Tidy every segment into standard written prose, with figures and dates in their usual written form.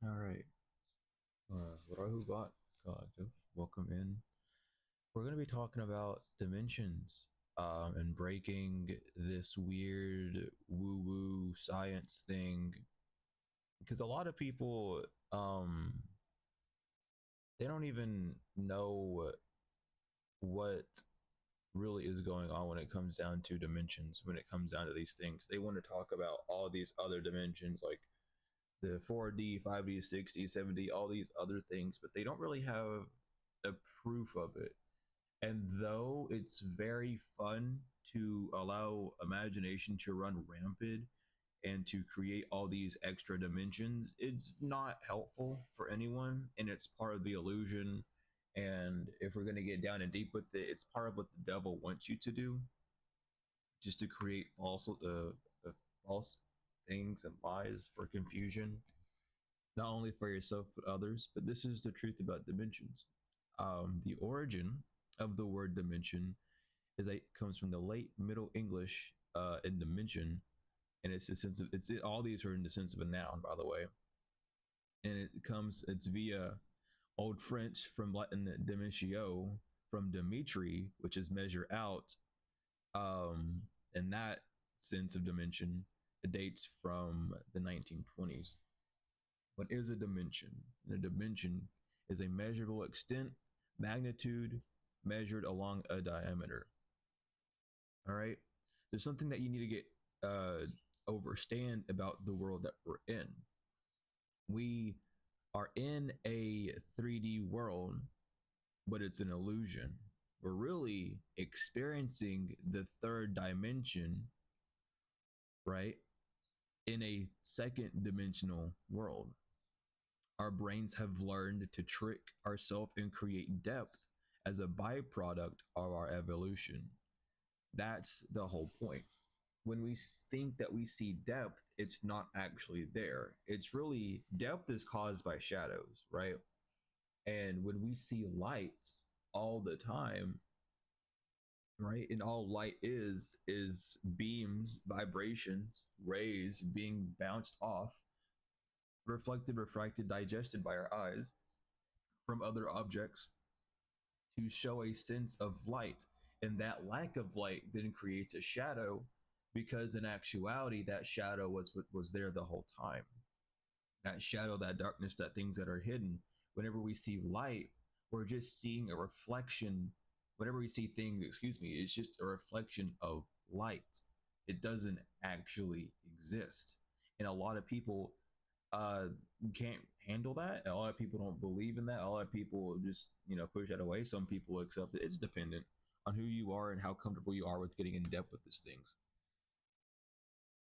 All right. Rahu Bot Collective, welcome in. We're going to be talking about dimensions and breaking this weird woo woo science thing because a lot of people they don't even know what really is going on when it comes down to dimensions, when it comes down to these things. They want to talk about all these other dimensions like the 4D, 5D, 6D, 7D, all these other things, but they don't really have a proof of it. And though it's very fun to allow imagination to run rampant and to create all these extra dimensions, it's not helpful for anyone, and it's part of the illusion. And if we're going to get down and deep with it, it's part of what the devil wants you to do, just to create false things and lies for confusion, not only for yourself but others. But this is the truth about dimensions. The origin of the word dimension is that it comes from the late Middle English in dimension, and it's a sense of all these are in the sense of a noun, by the way, and it's via Old French from Latin dimentio, from Dimitri, which is measure out, and that sense of dimension dates from the 1920s. What is a dimension? A dimension is a measurable extent, magnitude measured along a diameter. All right. There's something that you need to get overstand about the world that we're in. We are in a 3D world, but it's an illusion. We're really experiencing the third dimension, right? In a second dimensional world. Our brains have learned to trick ourselves and create depth as a byproduct of our evolution. That's the whole point. When we think that we see depth, it's not actually there. It's really depth is caused by shadows, right? And when we see light all the time, right? And all light is beams, vibrations, rays being bounced off, reflected, refracted, digested by our eyes from other objects to show a sense of light. And that lack of light then creates a shadow, because in actuality that shadow was there the whole time. That shadow, that darkness, that things that are hidden. Whenever we see light, we're just seeing a reflection. Whenever we see things, excuse me, it's just a reflection of light. It doesn't actually exist. And a lot of people uh can't handle that. A lot of people don't believe in that. A lot of people just, push that away. Some people accept it. It's dependent on who you are and how comfortable you are with getting in depth with these things.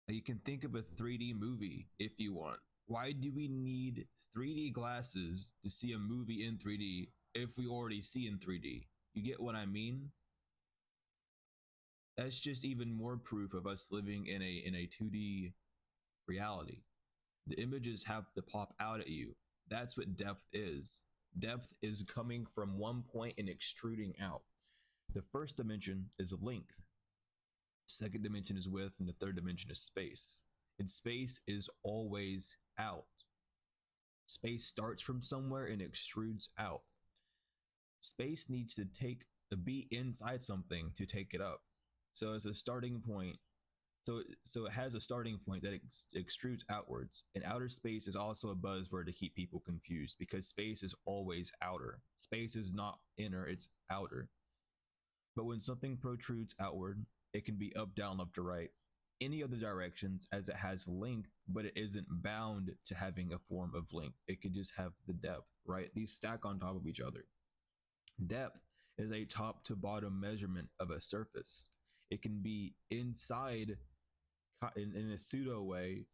You can think of a 3D movie if you want. Why do we need 3D glasses to see a movie in 3D if we already see in 3D? You get what I mean? That's just even more proof of us living in a 2D reality. The images have to pop out at you. That's what depth is. Depth is coming from one point and extruding out. The first dimension is length. Second dimension is width, and the third dimension is space. And space is always out. Space starts from somewhere and extrudes out. Space needs to be inside something to take it up. So as a starting point, so it has a starting point that extrudes outwards. And outer space is also a buzzword to keep people confused, because space is always outer. Space is not inner, it's outer. But when something protrudes outward, it can be up, down, left, or right, any other directions, as it has length, but it isn't bound to having a form of length. It could just have the depth, right? These stack on top of each other. Depth is a top to bottom measurement of a surface. It can be inside in a pseudo way,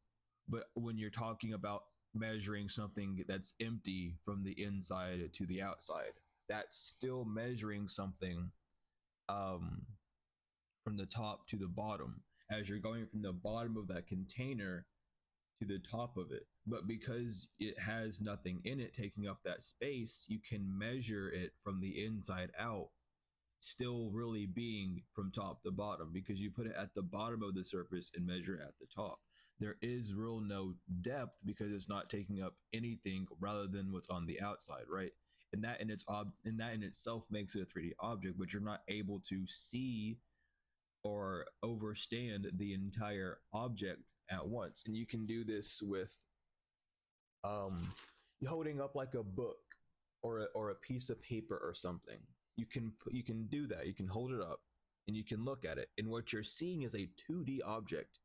but when you're talking about measuring something that's empty from the inside to the outside, that's still measuring something um, from the top to the bottom, as you're going from the bottom of that container to the top of it. But because it has nothing in it taking up that space, you can measure it from the inside out, still really being from top to bottom, because you put it at the bottom of the surface and measure at the top. there is real no depth because it's not taking up anything rather than what's on the outside, right? And that in itself makes it a 3D object, but you're not able to see or overstand the entire object at once. And you can do this with um holding up like a book or a piece of paper or something. You can do that. You can hold it up and you can look at it, and what you're seeing is a 2D object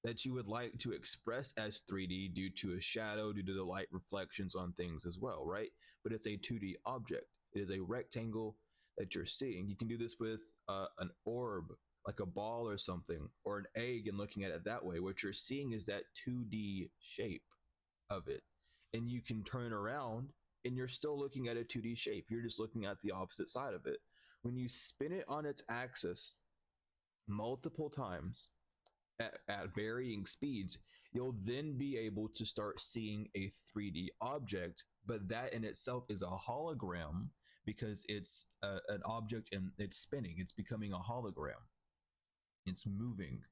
that you would like to express as 3D due to a shadow, due to the light reflections on things as well, right? But it's a 2D object. It is a rectangle that you're seeing. You can do this with an orb, like a ball or something, or an egg, and looking at it that way. What you're seeing is that 2D shape of it. And you can turn around and you're still looking at a 2D shape. You're just looking at the opposite side of it. When you spin it on its axis multiple times, at varying speeds, you'll then be able to start seeing a 3D object. But that in itself is a hologram because it's an object and it's spinning, it's becoming a hologram, it's moving.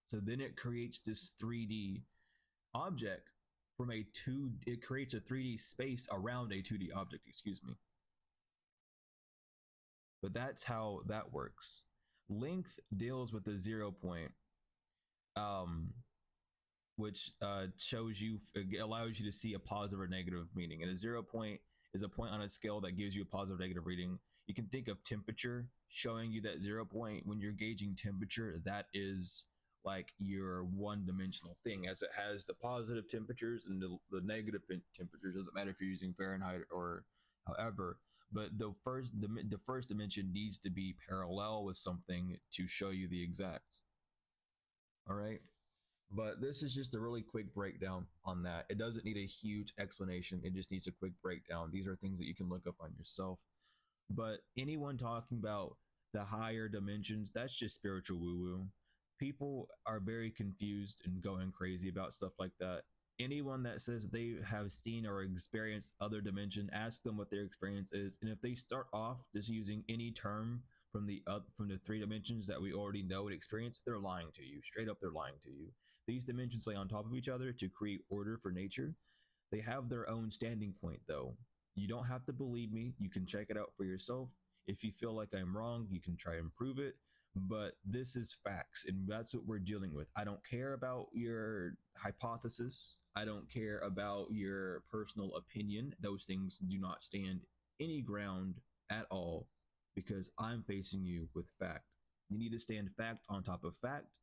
So then it creates this 3D object from it creates a 3D space around a 2D object, excuse me. But that's how that works. Length deals with the 0 point, um, which shows you, allows you to see a positive or negative meaning. And a 0 point is a point on a scale that gives you a positive or negative reading. You can think of temperature showing you that 0 point. When you're gauging temperature, that is like your one-dimensional thing, as it has the positive temperatures and the negative temperatures. Doesn't matter if you're using Fahrenheit or however. But the first dimension needs to be parallel with something to show you the exacts. All right. But this is just a really quick breakdown on that. It doesn't need a huge explanation. It just needs a quick breakdown. These are things that you can look up on yourself. But anyone talking about the higher dimensions, that's just spiritual woo-woo. People are very confused and going crazy about stuff like that. Anyone that says they have seen or experienced other dimension, ask them what their experience is. And if they start off just using any term from the 3 dimensions that we already know and experience, they're lying to you. Straight up, they're lying to you. These dimensions lay on top of each other to create order for nature. They have their own standing point, though. You don't have to believe me. You can check it out for yourself. If you feel like I'm wrong, you can try and prove it. But this is facts, and that's what we're dealing with. I don't care about your hypothesis. I don't care about your personal opinion. Those things do not stand any ground at all because I'm facing you with fact. You need to stand fact on top of fact,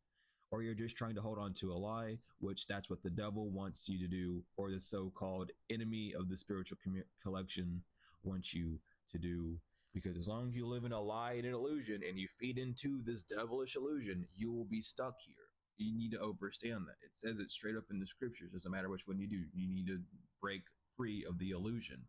or you're just trying to hold on to a lie, which that's what the devil wants you to do, or the so-called enemy of the spiritual collection wants you to do. Because as long as you live in a lie and an illusion and you feed into this devilish illusion, you will be stuck here. You need to understand that. It says it straight up in the scriptures. Doesn't matter which one you do. You need to break free of the illusion.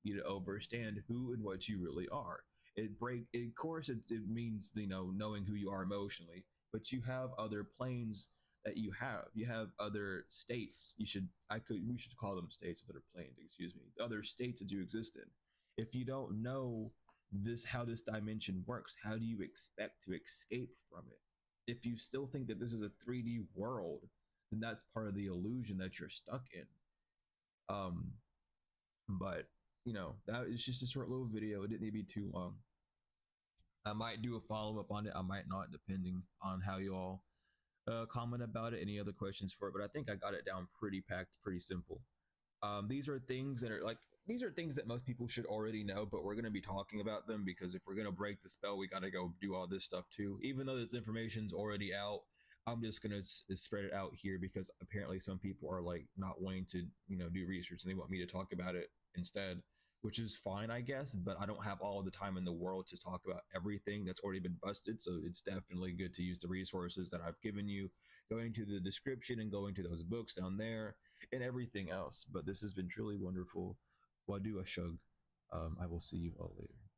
You need to understand who and what you really are. Of course, it means, knowing who you are emotionally, but you have other planes that you have. You have other states. We should call them states instead of planes, excuse me. Other states that you exist in. If you don't know how this dimension works, how do you expect to escape from it? If you still think that this is a 3D world, then that's part of the illusion that you're stuck in. But that is just a short little video. It didn't need to be too long. I might do a follow-up on it. I might not, depending on how you all comment about it. Any other questions for it? But I think I got it down pretty packed, pretty simple. These are things that most people should already know, but we're going to be talking about them because if we're going to break the spell, we got to go do all this stuff too. Even though this information's already out, I'm just going to spread it out here because apparently some people are like not wanting to, do research, and they want me to talk about it instead, which is fine, I guess, but I don't have all the time in the world to talk about everything that's already been busted. So it's definitely good to use the resources that I've given you, going to the description and going to those books down there and everything else. But this has been truly wonderful. Wadu Ashug. I will see you all later.